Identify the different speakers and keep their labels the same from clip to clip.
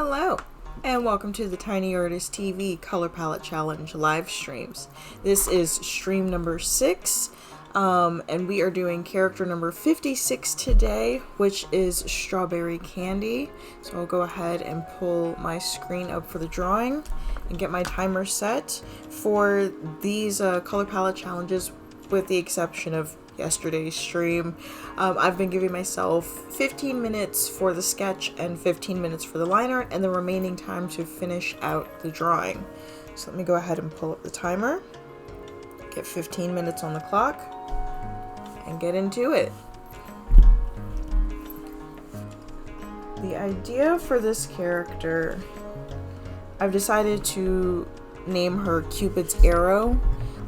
Speaker 1: Hello, and welcome to the Tiny Artist TV Color Palette Challenge live streams. This is stream number 6, and we are doing character number 56 today, which is Strawberry Candy. So I'll go ahead and pull my screen up for the drawing and get my timer set. For these color palette challenges, with the exception of yesterday's stream, I've been giving myself 15 minutes for the sketch and 15 minutes for the line art, and the remaining time to finish out the drawing. So let me go ahead and pull up the timer, get 15 minutes on the clock, and get into it. The idea for this character, I've decided to name her Cupid's Arrow.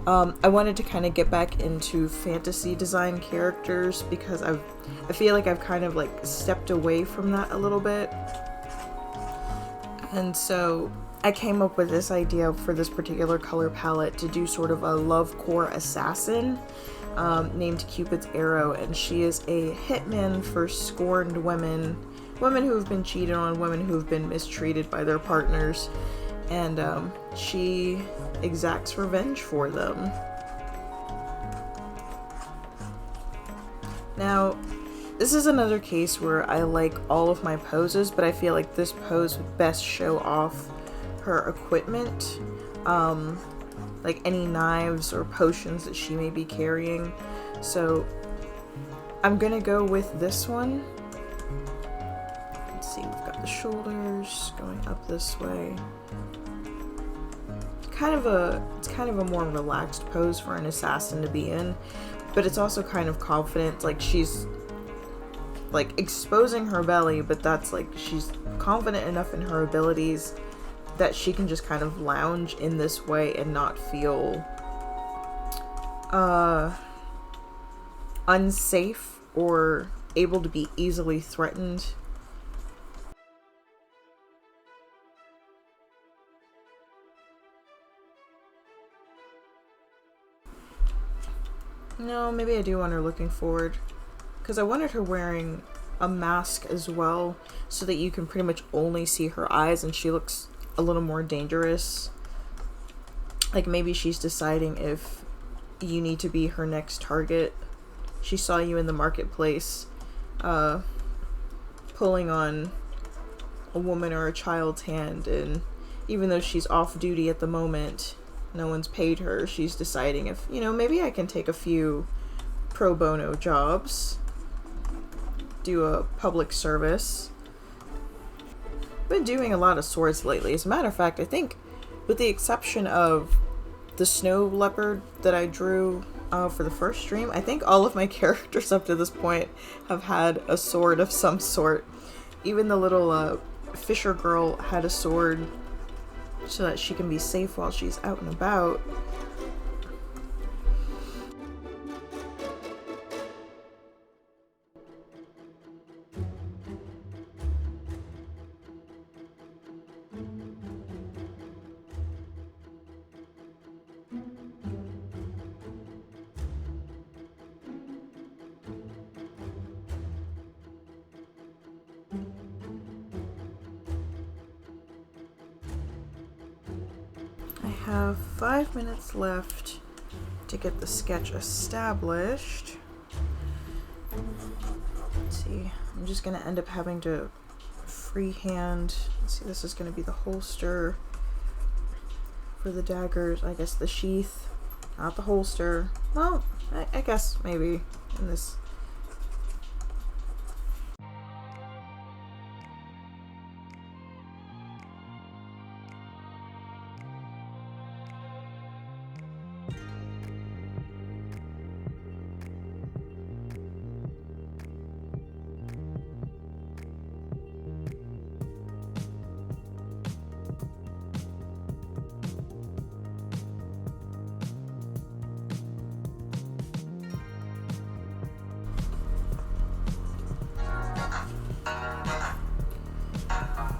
Speaker 1: I wanted to kind of get back into fantasy design characters because I feel like I've kind of like stepped away from that a little bit. And so I came up with this idea for this particular color palette to do sort of a love core assassin named Cupid's Arrow, and she is a hitman for scorned women who have been cheated on, women who have been mistreated by their partners. And she exacts revenge for them. Now, this is another case where I like all of my poses, but I feel like this pose would best show off her equipment, like any knives or potions that she may be carrying. So I'm gonna go with this one. Let's see, we've got the shoulders going up this way. It's kind of a more relaxed pose for an assassin to be in, but it's also kind of confident. Like, she's like exposing her belly, but that's like she's confident enough in her abilities that she can just kind of lounge in this way and not feel unsafe or able to be easily threatened. No, maybe I do want her looking forward, because I wanted her wearing a mask as well so that you can pretty much only see her eyes and she looks a little more dangerous. Like, maybe she's deciding if you need to be her next target. She saw you in the marketplace pulling on a woman or a child's hand, and even though she's off duty at the moment, no one's paid her, she's deciding if, maybe I can take a few pro bono jobs, do a public service. Been doing a lot of swords lately. As a matter of fact, I think with the exception of the snow leopard that I drew for the first stream, I think all of my characters up to this point have had a sword of some sort. Even the little fisher girl had a sword so that she can be safe while she's out and about. I have 5 minutes left to get the sketch established. Let's see, I'm just going to end up having to freehand. Let's see, this is going to be the holster for the daggers. I guess the sheath, not the holster. Well, I guess maybe in this.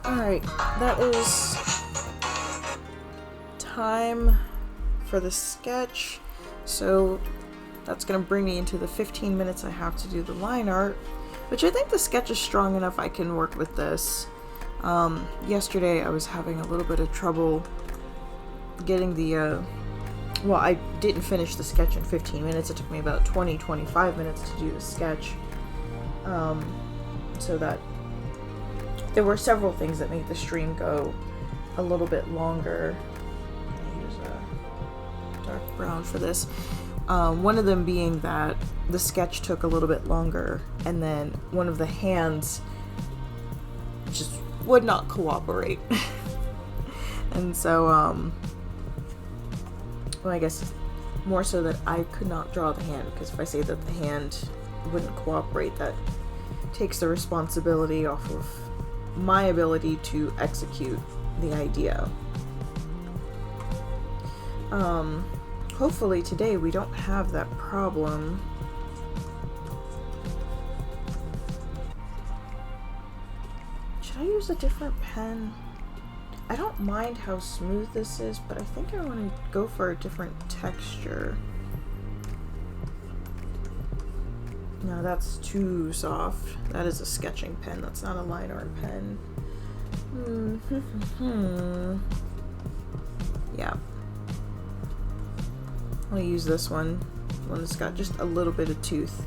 Speaker 1: Alright, that is time for the sketch, so that's going to bring me into the 15 minutes I have to do the line art, which I think the sketch is strong enough I can work with this. Yesterday I was having a little bit of trouble getting the, well, I didn't finish the sketch in 15 minutes. It took me about 20-25 minutes to do the sketch. So that there were several things that made the stream go a little bit longer. I use a dark brown for this. One of them being that the sketch took a little bit longer, and then one of the hands just would not cooperate. And so, well, I guess more so that I could not draw the hand, because if I say that the hand wouldn't cooperate, that takes the responsibility off of my ability to execute the idea. Hopefully today we don't have that problem. Should I use a different pen? I don't mind how smooth this is, but I think I want to go for a different texture. No, that's too soft. That is a sketching pen. That's not a line art pen. Yeah. I'll use this one that's got just a little bit of tooth.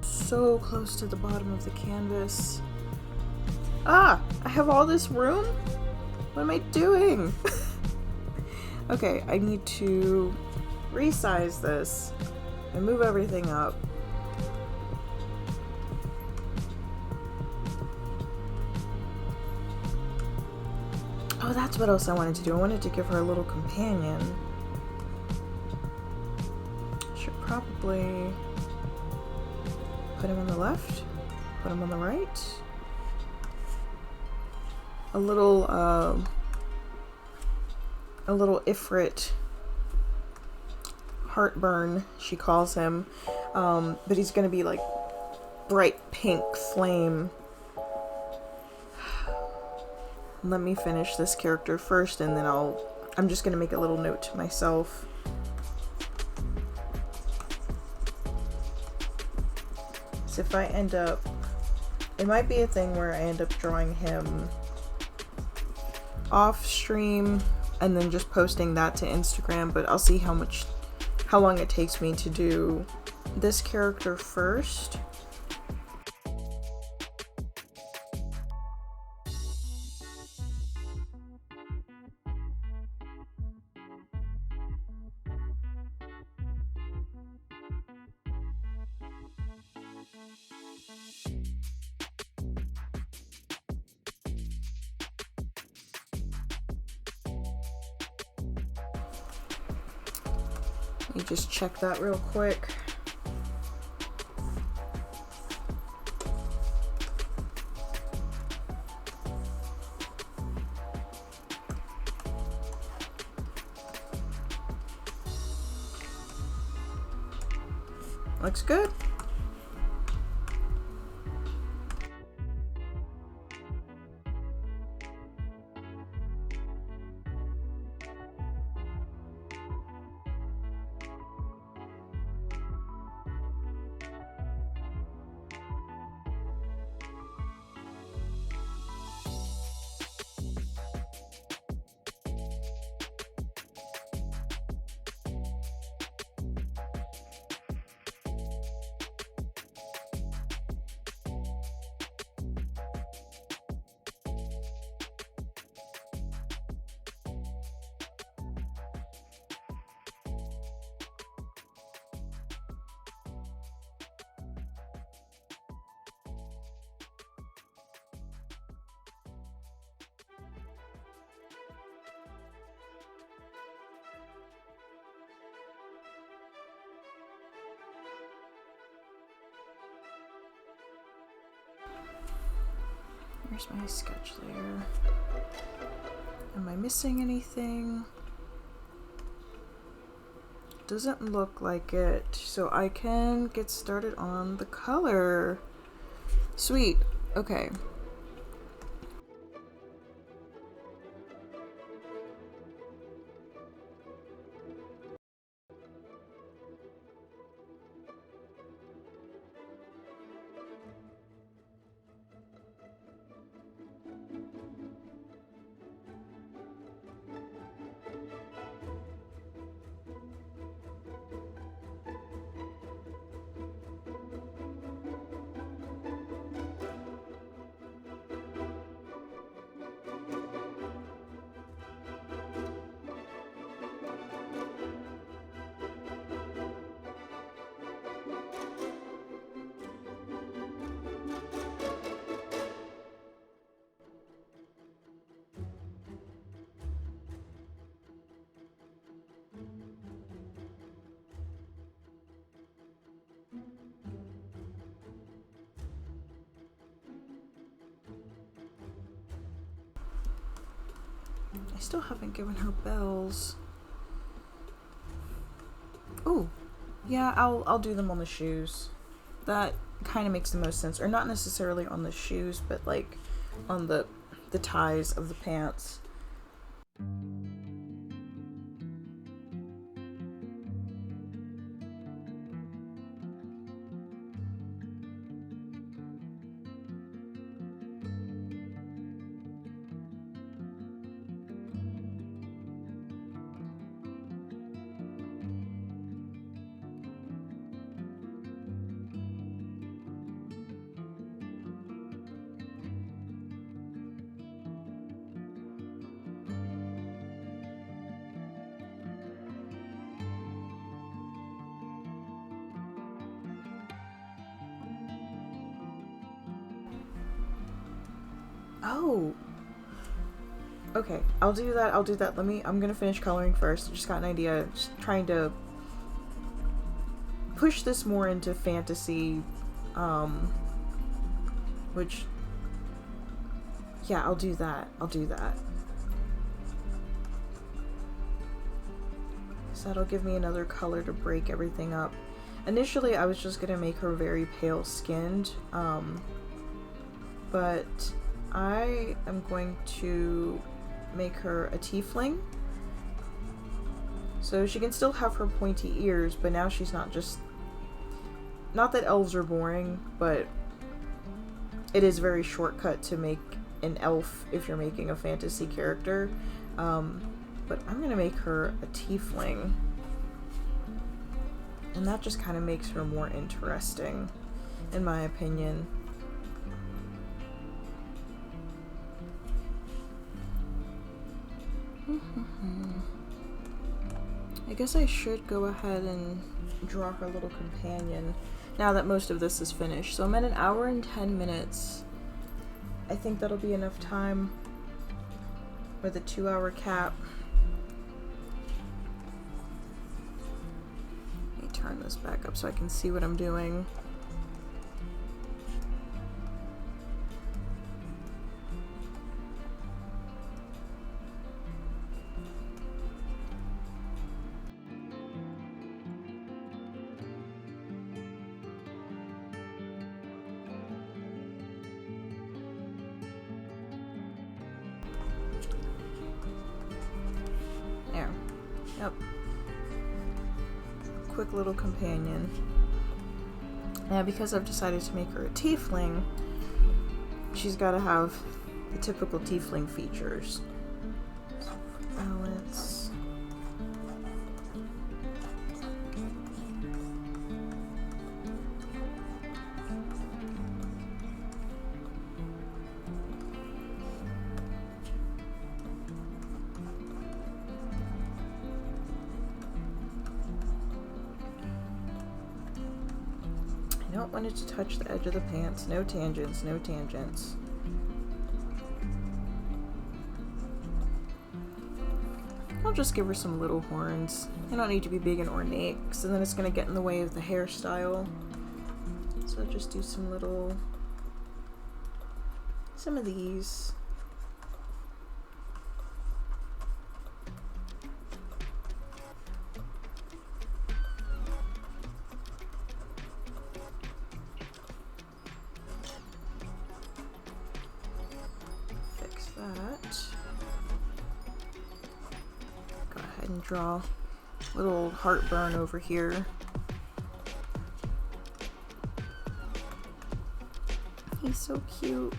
Speaker 1: So close to the bottom of the canvas. Ah! I have all this room? What am I doing? Okay, I need to resize this and move everything up. Oh, that's what else I wanted to do. I wanted to give her a little companion. Should probably put him on the left, put him on the right. A little Ifrit, Heartburn, she calls him, but he's gonna be like bright pink flame. Let me finish this character first, and then I'm just gonna make a little note to myself. So if I end up, it might be a thing where I end up drawing him off stream and then just posting that to Instagram, but I'll see how long it takes me to do this character first. Let me just check that real quick. Looks good. Here's my sketch layer. Am I missing anything? Doesn't look like it, so I can get started on the color. Sweet. Okay. I still haven't given her bells. Oh, yeah, I'll do them on the shoes. That kind of makes the most sense. Or not necessarily on the shoes, but like on the ties of the pants. Oh. Okay, I'll do that. I'm gonna finish coloring first. I just got an idea. Just trying to push this more into fantasy, which, yeah, I'll do that. So that'll give me another color to break everything up. Initially, I was just gonna make her very pale skinned, but I am going to make her a tiefling. So she can still have her pointy ears, but now she's not just... Not that elves are boring, but it is very shortcut to make an elf if you're making a fantasy character. But I'm gonna make her a tiefling. And that just kind of makes her more interesting, in my opinion. I guess I should go ahead and draw her little companion now that most of this is finished. So I'm at 1 hour and 10 minutes. I think that'll be enough time for the 2-hour cap. Let me turn this back up so I can see what I'm doing. There. Yep. Quick little companion. Now, because I've decided to make her a tiefling, she's got to have the typical tiefling features. Balance. I don't want it to touch the edge of the pants. No tangents, no tangents. I'll just give her some little horns. They don't need to be big and ornate, because then it's going to get in the way of the hairstyle. So I'll just do some little some of these. Fix that. Go ahead and draw a little heartburn over here. He's so cute.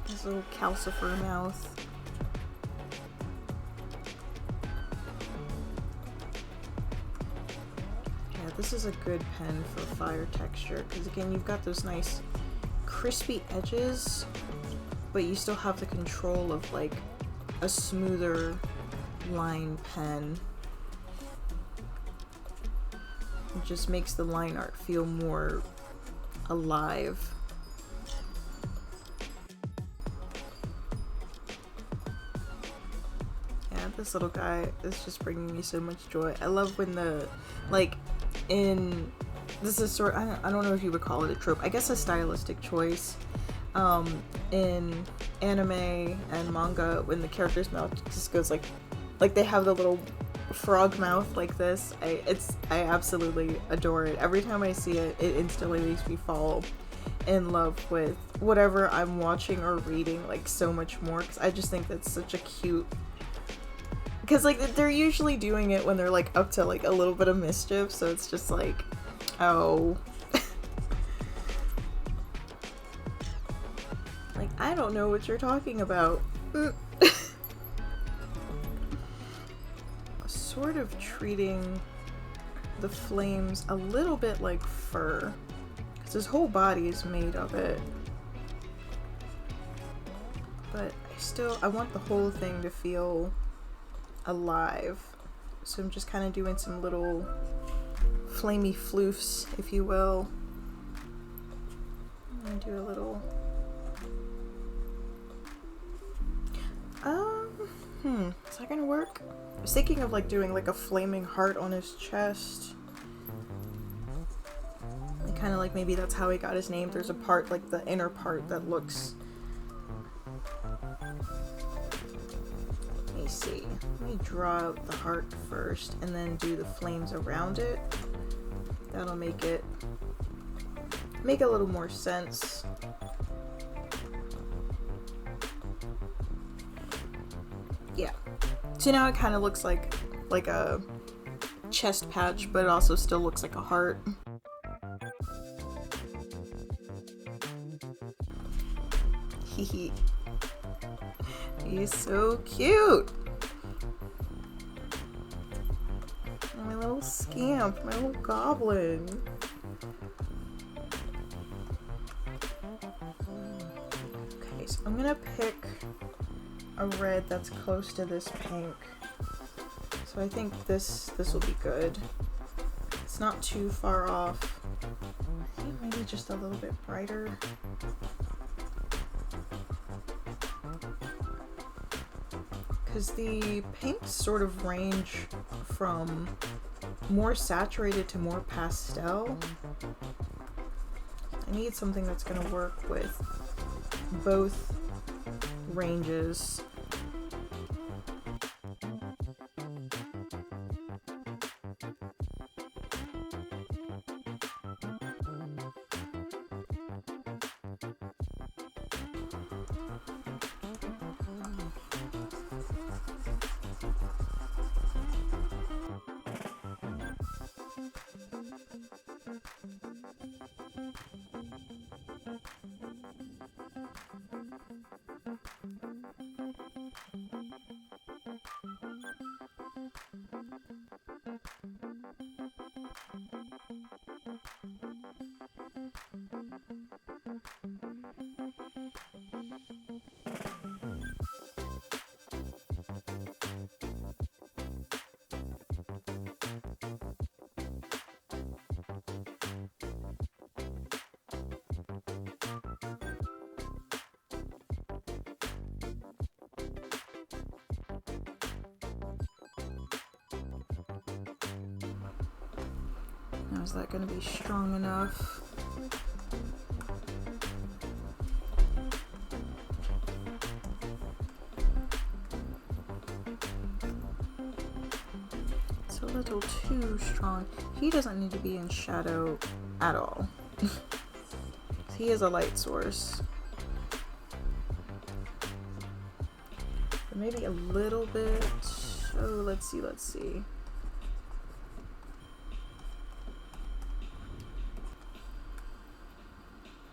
Speaker 1: His little calcifer mouth. Yeah, this is a good pen for fire texture because again, you've got those nice crispy edges, but you still have the control of like a smoother line pen. It just makes the line art feel more alive. Yeah, this little guy is just bringing me so much joy. I love when the, like, in, this is sort, I don't know if you would call it a trope, I guess a stylistic choice. In anime and manga, when the character's mouth just goes like they have the little frog mouth like this, I absolutely adore it. Every time I see it, it instantly makes me fall in love with whatever I'm watching or reading like so much more, because I just think that's such a cute, because like they're usually doing it when they're like up to like a little bit of mischief, so it's just like, oh. Like, I don't know what you're talking about. Sort of treating the flames a little bit like fur, because his whole body is made of it. But I want the whole thing to feel alive. So I'm just kind of doing some little flamey floofs, if you will. I'm gonna do a little... is that gonna work? I was thinking of like doing like a flaming heart on his chest. And kind of like maybe that's how he got his name. There's a part, like the inner part, that looks... Let me see. Let me draw out the heart first and then do the flames around it. That'll make a little more sense. Yeah. So now it kind of looks like a chest patch, but it also still looks like a heart. Hehe. He's so cute. My little scamp, my little goblin. Okay, so I'm gonna pick a red that's close to this pink. So I think this will be good. It's not too far off. I think maybe just a little bit brighter. Because the pinks sort of range from more saturated to more pastel. I need something that's going to work with both ranges. Now, is that going to be strong enough? It's a little too strong. He doesn't need to be in shadow at all. He is a light source. But maybe a little bit. Oh, let's see, let's see.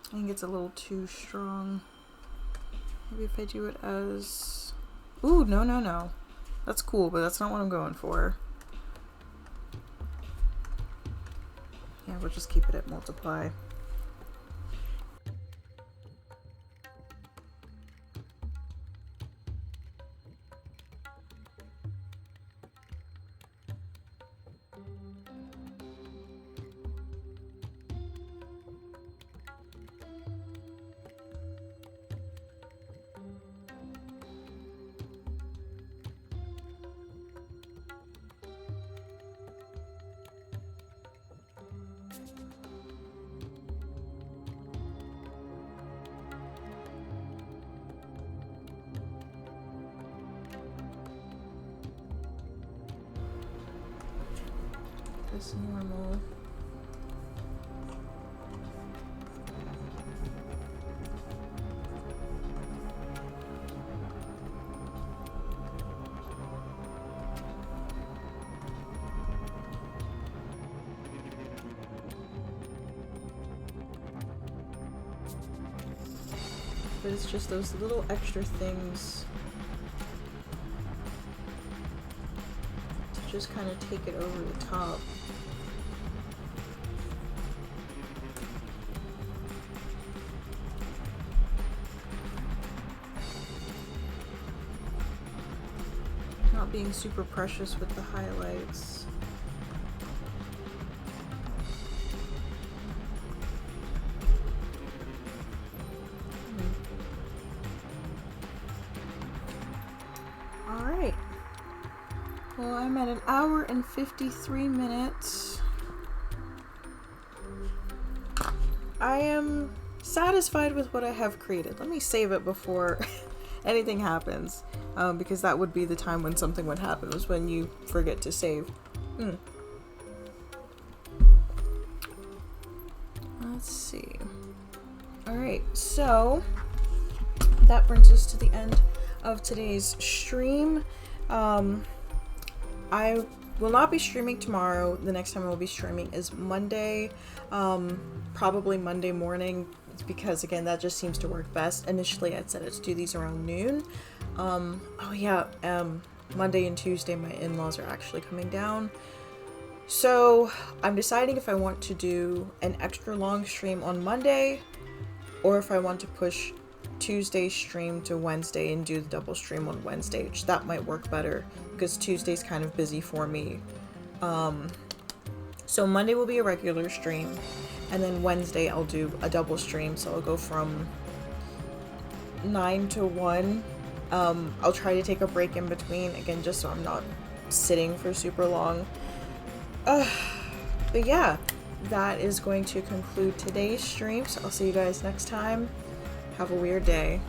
Speaker 1: I think it's a little too strong. Maybe if I do it as... Ooh, no, no, no. That's cool, but that's not what I'm going for. Yeah, we'll just keep it at multiply. This normal. But it's just those little extra things to just kind of take it over the top. Not being super precious with the highlights. Alright. Well, I'm at an hour and 53 minutes. I am satisfied with what I have created. Let me save it before anything happens. Because that would be the time when something would happen, was when you forget to save. Let's see. Alright, so that brings us to the end of today's stream. I will not be streaming tomorrow. The next time I will be streaming is Monday, probably Monday morning, because again, that just seems to work best. Initially I'd said to do these around noon. Oh yeah, Monday and Tuesday my in-laws are actually coming down. So I'm deciding if I want to do an extra long stream on Monday, or if I want to push Tuesday's stream to Wednesday and do the double stream on Wednesday, which that might work better because Tuesday's kind of busy for me. So Monday will be a regular stream, and then Wednesday I'll do a double stream, so I'll go from 9 to 1. I'll try to take a break in between, again, just so I'm not sitting for super long. But yeah, that is going to conclude today's stream, so I'll see you guys next time. Have a weird day.